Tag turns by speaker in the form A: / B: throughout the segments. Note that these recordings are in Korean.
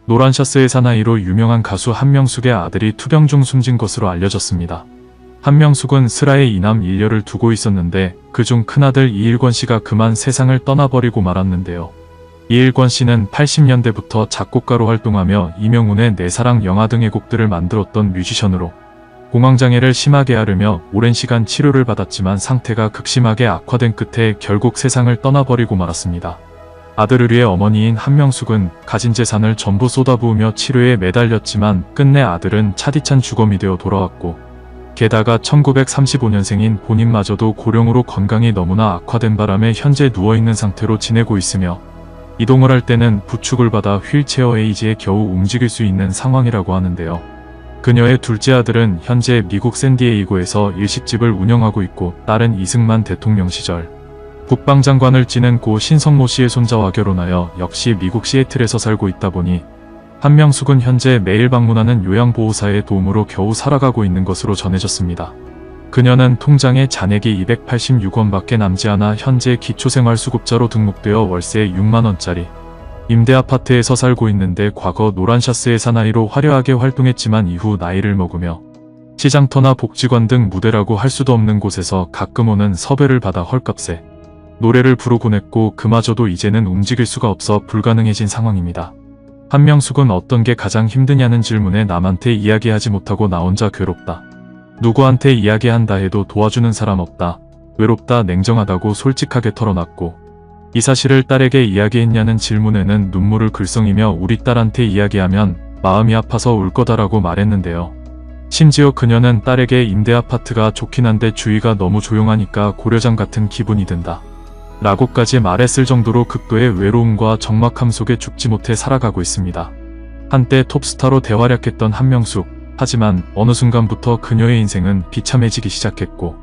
A: 노란 셔츠의 사나이로 유명한 가수 한명숙의 아들이 투병 중 숨진 것으로 알려졌습니다. 한명숙은 슬하에 이남 일녀를 두고 있었는데 그중 큰아들 이일권 씨가 그만 세상을 떠나버리고 말았는데요. 이일권 씨는 80년대부터 작곡가로 활동하며 이명훈의 내 사랑 영화 등의 곡들을 만들었던 뮤지션으로 공황장애를 심하게 앓으며 오랜 시간 치료를 받았지만 상태가 극심하게 악화된 끝에 결국 세상을 떠나버리고 말았습니다. 아들을 위해 어머니인 한명숙은 가진 재산을 전부 쏟아부으며 치료에 매달렸지만 끝내 아들은 차디찬 주검이 되어 돌아왔고 게다가 1935년생인 본인마저도 고령으로 건강이 너무나 악화된 바람에 현재 누워있는 상태로 지내고 있으며 이동을 할 때는 부축을 받아 휠체어 에이지에 겨우 움직일 수 있는 상황이라고 하는데요. 그녀의 둘째 아들은 현재 미국 샌디에이고에서 일식집을 운영하고 있고 딸은 이승만 대통령 시절 국방장관을 지낸 고 신성모 씨의 손자와 결혼하여 역시 미국 시애틀에서 살고 있다 보니 한명숙은 현재 매일 방문하는 요양보호사의 도움으로 겨우 살아가고 있는 것으로 전해졌습니다. 그녀는 통장에 잔액이 286원밖에 남지 않아 현재 기초생활수급자로 등록되어 월세 6만원짜리 임대아파트에서 살고 있는데 과거 노란 셔츠의 사나이로 화려하게 활동했지만 이후 나이를 먹으며 시장터나 복지관 등 무대라고 할 수도 없는 곳에서 가끔 오는 섭외를 받아 헐값에 노래를 부르곤 했고 그마저도 이제는 움직일 수가 없어 불가능해진 상황입니다. 한명숙은 어떤 게 가장 힘드냐는 질문에 남한테 이야기하지 못하고 나 혼자 괴롭다. 누구한테 이야기한다 해도 도와주는 사람 없다. 외롭다 냉정하다고 솔직하게 털어놨고 이 사실을 딸에게 이야기했냐는 질문에는 눈물을 글썽이며 우리 딸한테 이야기하면 마음이 아파서 울 거다라고 말했는데요. 심지어 그녀는 딸에게 임대아파트가 좋긴 한데 주위가 너무 조용하니까 고려장 같은 기분이 든다. 라고까지 말했을 정도로 극도의 외로움과 적막함 속에 죽지 못해 살아가고 있습니다. 한때 톱스타로 대활약했던 한명숙. 하지만 어느 순간부터 그녀의 인생은 비참해지기 시작했고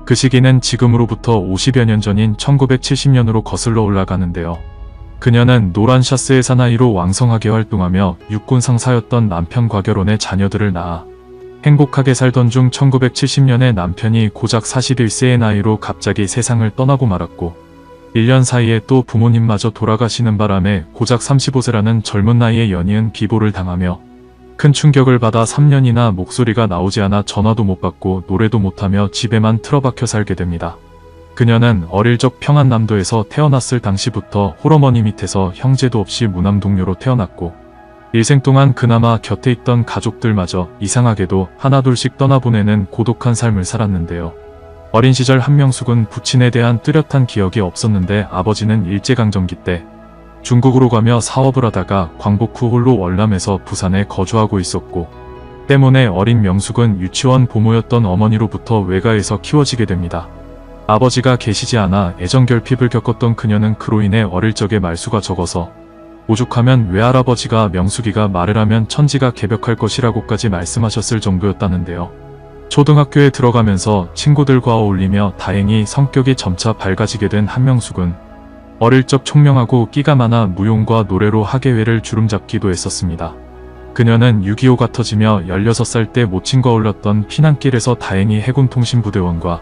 A: 그 시기는 지금으로부터 50여 년 전인 1970년으로 거슬러 올라가는데요. 그녀는 노란 셔츠의 사나이로 왕성하게 활동하며 육군 상사였던 남편과 결혼해 자녀들을 낳아 행복하게 살던 중 1970년에 남편이 고작 41세의 나이로 갑자기 세상을 떠나고 말았고 1년 사이에 또 부모님마저 돌아가시는 바람에 고작 35세라는 젊은 나이에 연이은 비보를 당하며 큰 충격을 받아 3년이나 목소리가 나오지 않아 전화도 못 받고 노래도 못하며 집에만 틀어박혀 살게 됩니다. 그녀는 어릴 적 평안남도에서 태어났을 당시부터 홀어머니 밑에서 형제도 없이 무남동녀로 태어났고 일생 동안 그나마 곁에 있던 가족들마저 이상하게도 하나둘씩 떠나보내는 고독한 삶을 살았는데요. 어린 시절 한명숙은 부친에 대한 뚜렷한 기억이 없었는데 아버지는 일제강점기 때 중국으로 가며 사업을 하다가 광복 후 홀로 월남에서 부산에 거주하고 있었고 때문에 어린 명숙은 유치원 보모였던 어머니로부터 외가에서 키워지게 됩니다. 아버지가 계시지 않아 애정결핍을 겪었던 그녀는 그로 인해 어릴 적에 말수가 적어서 오죽하면 외할아버지가 명숙이가 말을 하면 천지가 개벽할 것이라고까지 말씀하셨을 정도였다는데요. 초등학교에 들어가면서 친구들과 어울리며 다행히 성격이 점차 밝아지게 된 한명숙은 어릴 적 총명하고 끼가 많아 무용과 노래로 학예회를 주름잡기도 했었습니다. 그녀는 6.25가 터지며 16살 때 모친과 올랐던 피난길에서 다행히 해군통신부대원과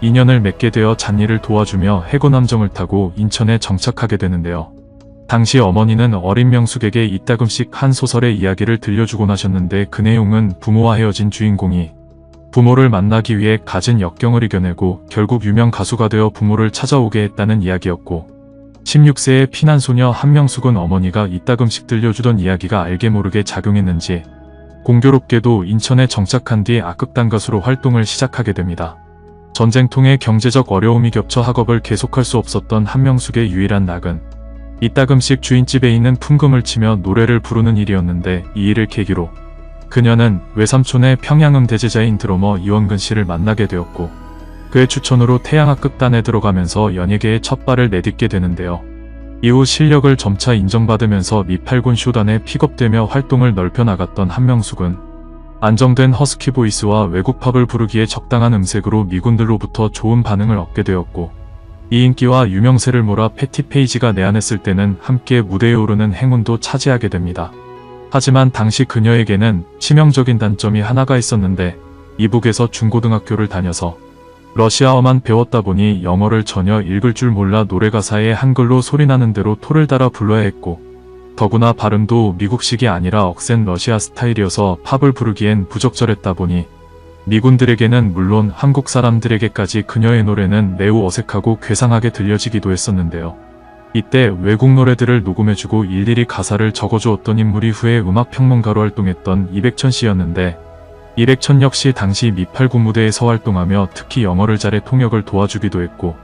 A: 인연을 맺게 되어 잔일을 도와주며 해군함정을 타고 인천에 정착하게 되는데요. 당시 어머니는 어린 명숙에게 이따금씩 한 소설의 이야기를 들려주곤 하셨는데 그 내용은 부모와 헤어진 주인공이 부모를 만나기 위해 갖은 역경을 이겨내고 결국 유명 가수가 되어 부모를 찾아오게 했다는 이야기였고 16세의 피난소녀 한명숙은 어머니가 이따금씩 들려주던 이야기가 알게 모르게 작용했는지 공교롭게도 인천에 정착한 뒤 악극단 가수로 활동을 시작하게 됩니다. 전쟁통에 경제적 어려움이 겹쳐 학업을 계속할 수 없었던 한명숙의 유일한 낙은 이따금씩 주인집에 있는 풍금을 치며 노래를 부르는 일이었는데 이 일을 계기로 그녀는 외삼촌의 평양음 대제자인 드러머 이원근 씨를 만나게 되었고 그의 추천으로 태양악극단에 들어가면서 연예계에 첫 발을 내딛게 되는데요. 이후 실력을 점차 인정받으면서 미팔군 쇼단에 픽업되며 활동을 넓혀나갔던 한명숙은 안정된 허스키 보이스와 외국 팝을 부르기에 적당한 음색으로 미군들로부터 좋은 반응을 얻게 되었고 이 인기와 유명세를 몰아 패티 페이지가 내한했을 때는 함께 무대에 오르는 행운도 차지하게 됩니다. 하지만 당시 그녀에게는 치명적인 단점이 하나가 있었는데 이북에서 중고등학교를 다녀서 러시아어만 배웠다 보니 영어를 전혀 읽을 줄 몰라 노래 가사에 한글로 소리나는 대로 토를 달아 불러야 했고 더구나 발음도 미국식이 아니라 억센 러시아 스타일이어서 팝을 부르기엔 부적절했다 보니 미군들에게는 물론 한국 사람들에게까지 그녀의 노래는 매우 어색하고 괴상하게 들려지기도 했었는데요. 이때 외국 노래들을 녹음해주고 일일이 가사를 적어주었던 인물이 후에 음악평론가로 활동했던 이백천 씨였는데, 이백천 역시 당시 미8군 무대에서 활동하며 특히 영어를 잘해 통역을 도와주기도 했고,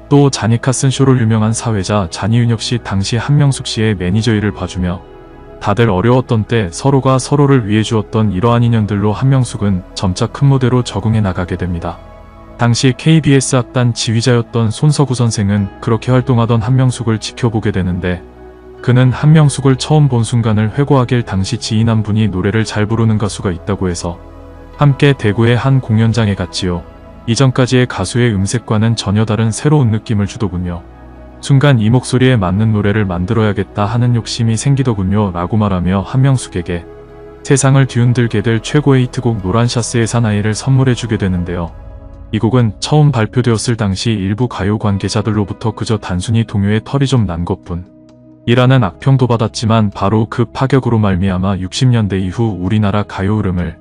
A: 또 자니카슨 쇼로 유명한 사회자 잔이윤 역시 당시 한명숙 씨의 매니저 일을 봐주며 다들 어려웠던 때 서로가 서로를 위해 주었던 이러한 인연들로 한명숙은 점차 큰 무대로 적응해 나가게 됩니다. 당시 KBS 악단 지휘자였던 손석우 선생은 그렇게 활동하던 한명숙을 지켜보게 되는데, 그는 한명숙을 처음 본 순간을 회고하길 당시 지인 한 분이 노래를 잘 부르는 가수가 있다고 해서 함께 대구의 한 공연장에 갔지요. 이전까지의 가수의 음색과는 전혀 다른 새로운 느낌을 주더군요. 순간 이 목소리에 맞는 노래를 만들어야겠다 하는 욕심이 생기더군요 라고 말하며 한명숙에게 세상을 뒤흔들게 될 최고의 히트곡 노란 샤스의 사나이를 선물해주게 되는데요. 이 곡은 처음 발표되었을 당시 일부 가요 관계자들로부터 그저 단순히 동요에 털이 좀 난 것뿐 이라는 악평도 받았지만, 바로 그 파격으로 말미암아 60년대 이후 우리나라 가요 흐름을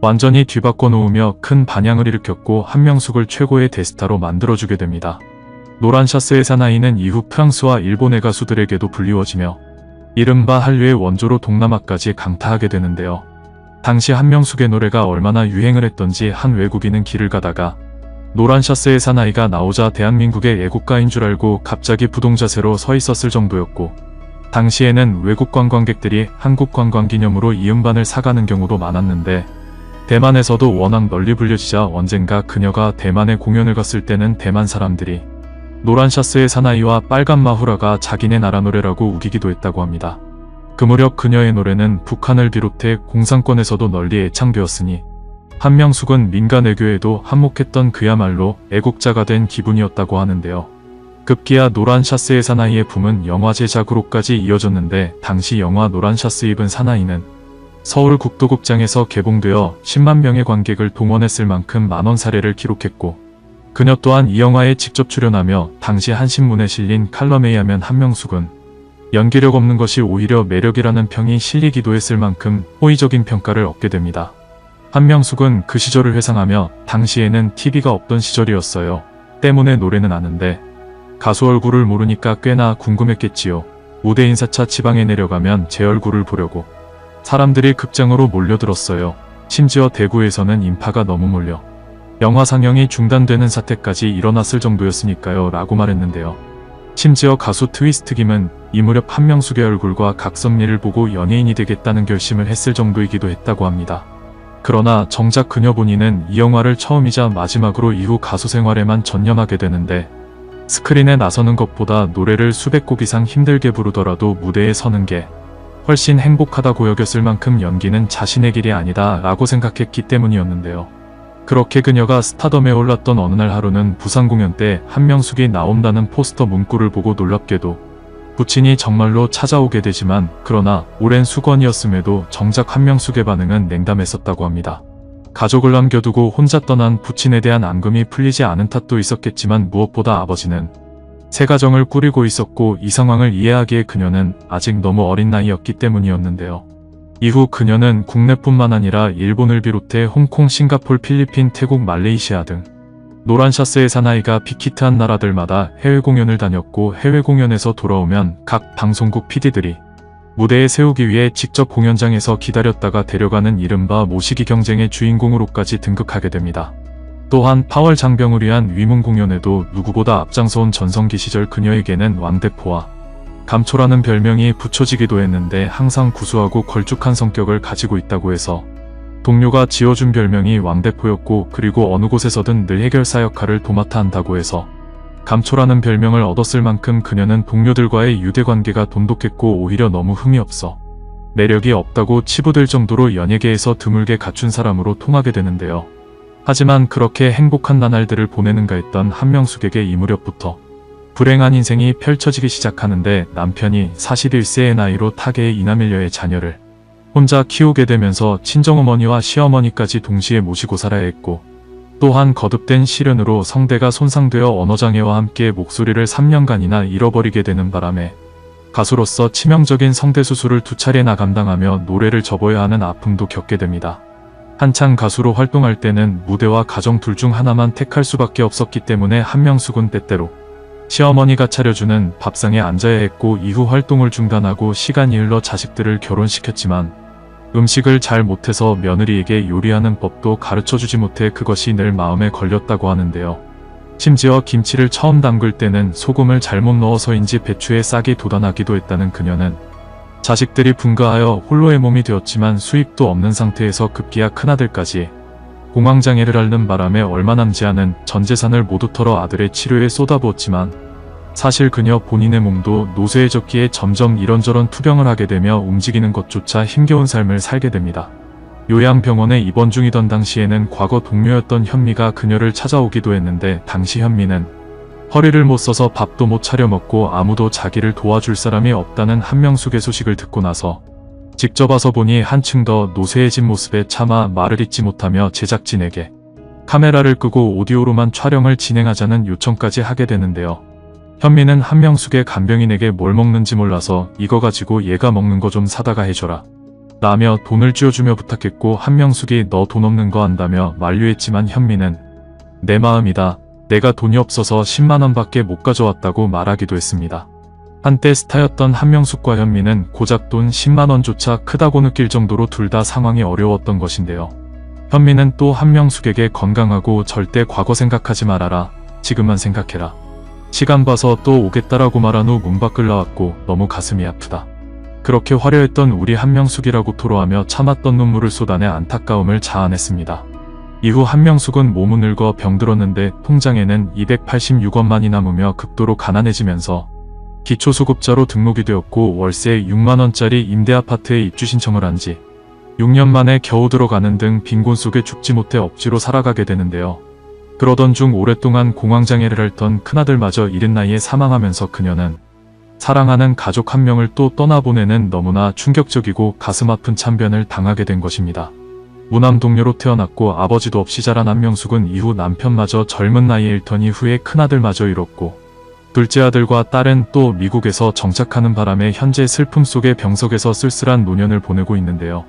A: 완전히 뒤바꿔 놓으며 큰 반향을 일으켰고 한명숙을 최고의 대스타로 만들어주게 됩니다. 노란 샤스의 사나이는 이후 프랑스와 일본의 가수들에게도 불리워지며 이른바 한류의 원조로 동남아까지 강타하게 되는데요. 당시 한명숙의 노래가 얼마나 유행을 했던지 한 외국인은 길을 가다가 노란 샤스의 사나이가 나오자 대한민국의 애국가인 줄 알고 갑자기 부동자세로 서 있었을 정도였고, 당시에는 외국 관광객들이 한국 관광 기념으로 이 음반을 사가는 경우도 많았는데, 대만에서도 워낙 널리 불려지자 언젠가 그녀가 대만에 공연을 갔을 때는 대만 사람들이 노란 샤스의 사나이와 빨간 마후라가 자기네 나라 노래라고 우기기도 했다고 합니다. 그 무렵 그녀의 노래는 북한을 비롯해 공산권에서도 널리 애창되었으니 한명숙은 민간 외교에도 한몫했던 그야말로 애국자가 된 기분이었다고 하는데요. 급기야 노란 샤스의 사나이의 붐은 영화 제작으로까지 이어졌는데, 당시 영화 노란 샤스 입은 사나이는 서울 국도극장에서 개봉되어 10만 명의 관객을 동원했을 만큼 만원 사례를 기록했고, 그녀 또한 이 영화에 직접 출연하며 당시 한 신문에 실린 칼럼에 의하면 한명숙은 연기력 없는 것이 오히려 매력이라는 평이 실리기도 했을 만큼 호의적인 평가를 얻게 됩니다. 한명숙은 그 시절을 회상하며 당시에는 TV가 없던 시절이었어요. 때문에 노래는 아는데 가수 얼굴을 모르니까 꽤나 궁금했겠지요. 무대 인사차 지방에 내려가면 제 얼굴을 보려고 사람들이 극장으로 몰려들었어요. 심지어 대구에서는 인파가 너무 몰려 영화 상영이 중단되는 사태까지 일어났을 정도였으니까요 라고 말했는데요. 심지어 가수 트위스트 김은 이 무렵 한명숙의 얼굴과 각선미를 보고 연예인이 되겠다는 결심을 했을 정도이기도 했다고 합니다. 그러나 정작 그녀 본인은 이 영화를 처음이자 마지막으로 이후 가수 생활에만 전념하게 되는데, 스크린에 나서는 것보다 노래를 수백 곡 이상 힘들게 부르더라도 무대에 서는 게 훨씬 행복하다고 여겼을 만큼 연기는 자신의 길이 아니다 라고 생각했기 때문이었는데요. 그렇게 그녀가 스타덤에 올랐던 어느 날 하루는 부산 공연 때 한명숙이 나온다는 포스터 문구를 보고 놀랍게도 부친이 정말로 찾아오게 되지만, 그러나 오랜 수건이었음에도 정작 한명숙의 반응은 냉담했었다고 합니다. 가족을 남겨두고 혼자 떠난 부친에 대한 앙금이 풀리지 않은 탓도 있었겠지만, 무엇보다 아버지는 새 가정을 꾸리고 있었고 이 상황을 이해하기에 그녀는 아직 너무 어린 나이였기 때문이었는데요. 이후 그녀는 국내뿐만 아니라 일본을 비롯해 홍콩, 싱가폴, 필리핀, 태국, 말레이시아 등 노란 샤스의 사나이가 빅히트한 나라들마다 해외 공연을 다녔고, 해외 공연에서 돌아오면 각 방송국 PD들이 무대에 세우기 위해 직접 공연장에서 기다렸다가 데려가는 이른바 모시기 경쟁의 주인공으로까지 등극하게 됩니다. 또한 파월 장병을 위한 위문 공연에도 누구보다 앞장서온 전성기 시절 그녀에게는 왕대포와 감초라는 별명이 붙여지기도 했는데, 항상 구수하고 걸쭉한 성격을 가지고 있다고 해서 동료가 지어준 별명이 왕대포였고, 그리고 어느 곳에서든 늘 해결사 역할을 도맡아 한다고 해서 감초라는 별명을 얻었을 만큼 그녀는 동료들과의 유대관계가 돈독했고 오히려 너무 흠이 없어 매력이 없다고 치부될 정도로 연예계에서 드물게 갖춘 사람으로 통하게 되는데요. 하지만 그렇게 행복한 나날들을 보내는가 했던 한명숙에게 이 무렵부터 불행한 인생이 펼쳐지기 시작하는데, 남편이 41세의 나이로 타계의 이남일녀의 자녀를 혼자 키우게 되면서 친정어머니와 시어머니까지 동시에 모시고 살아야 했고, 또한 거듭된 시련으로 성대가 손상되어 언어장애와 함께 목소리를 3년간이나 잃어버리게 되는 바람에 가수로서 치명적인 성대수술을 2차례나 감당하며 노래를 접어야 하는 아픔도 겪게 됩니다. 한창 가수로 활동할 때는 무대와 가정 둘 중 하나만 택할 수밖에 없었기 때문에 한명숙은 때때로 시어머니가 차려주는 밥상에 앉아야 했고, 이후 활동을 중단하고 시간이 흘러 자식들을 결혼시켰지만 음식을 잘 못해서 며느리에게 요리하는 법도 가르쳐주지 못해 그것이 늘 마음에 걸렸다고 하는데요. 심지어 김치를 처음 담글 때는 소금을 잘못 넣어서인지 배추에 싹이 돋아나기도 했다는 그녀는 자식들이 분가하여 홀로의 몸이 되었지만 수입도 없는 상태에서 급기야 큰아들까지 공황장애를 앓는 바람에 얼마 남지 않은 전 재산을 모두 털어 아들의 치료에 쏟아부었지만 사실 그녀 본인의 몸도 노쇠해졌기에 점점 이런저런 투병을 하게 되며 움직이는 것조차 힘겨운 삶을 살게 됩니다. 요양병원에 입원 중이던 당시에는 과거 동료였던 현미가 그녀를 찾아오기도 했는데, 당시 현미는 허리를 못 써서 밥도 못 차려 먹고 아무도 자기를 도와줄 사람이 없다는 한명숙의 소식을 듣고 나서 직접 와서 보니 한층 더 노쇠해진 모습에 차마 말을 잇지 못하며 제작진에게 카메라를 끄고 오디오로만 촬영을 진행하자는 요청까지 하게 되는데요. 현미는 한명숙의 간병인에게 뭘 먹는지 몰라서 이거 가지고 얘가 먹는 거 좀 사다가 해줘라 라며 돈을 쥐어주며 부탁했고, 한명숙이 너 돈 없는 거 안다며 만류했지만 현미는 내 마음이다, 내가 돈이 없어서 10만원 밖에 못 가져왔다고 말하기도 했습니다. 한때 스타였던 한명숙과 현미는 고작 돈 10만원조차 크다고 느낄 정도로 둘 다 상황이 어려웠던 것인데요. 현미는 또 한명숙에게 건강하고 절대 과거 생각하지 말아라, 지금만 생각해라, 시간 봐서 또 오겠다라고 말한 후 문 밖을 나왔고 너무 가슴이 아프다, 그렇게 화려했던 우리 한명숙이라고 토로하며 참았던 눈물을 쏟아내 안타까움을 자아냈습니다. 이후 한명숙은 몸은 늙어 병들었는데 통장에는 286원만이 남으며 극도로 가난해지면서 기초수급자로 등록이 되었고, 월세 6만원짜리 임대아파트에 입주 신청을 한 지 6년 만에 겨우 들어가는 등 빈곤 속에 죽지 못해 억지로 살아가게 되는데요. 그러던 중 오랫동안 공황장애를 앓던 큰아들마저 이른 나이에 사망하면서 그녀는 사랑하는 가족 한 명을 또 떠나보내는 너무나 충격적이고 가슴 아픈 참변을 당하게 된 것입니다. 무남 동료로 태어났고 아버지도 없이 자란 한명숙은 이후 남편마저 젊은 나이에 잃더니 후에 큰아들마저 잃었고, 둘째 아들과 딸은 또 미국에서 정착하는 바람에 현재 슬픔 속의 병석에서 쓸쓸한 노년을 보내고 있는데요.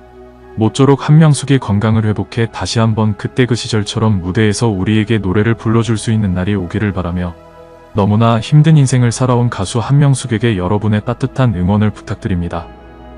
A: 모쪼록 한명숙이 건강을 회복해 다시 한번 그때 그 시절처럼 무대에서 우리에게 노래를 불러줄 수 있는 날이 오기를 바라며, 너무나 힘든 인생을 살아온 가수 한명숙에게 여러분의 따뜻한 응원을 부탁드립니다.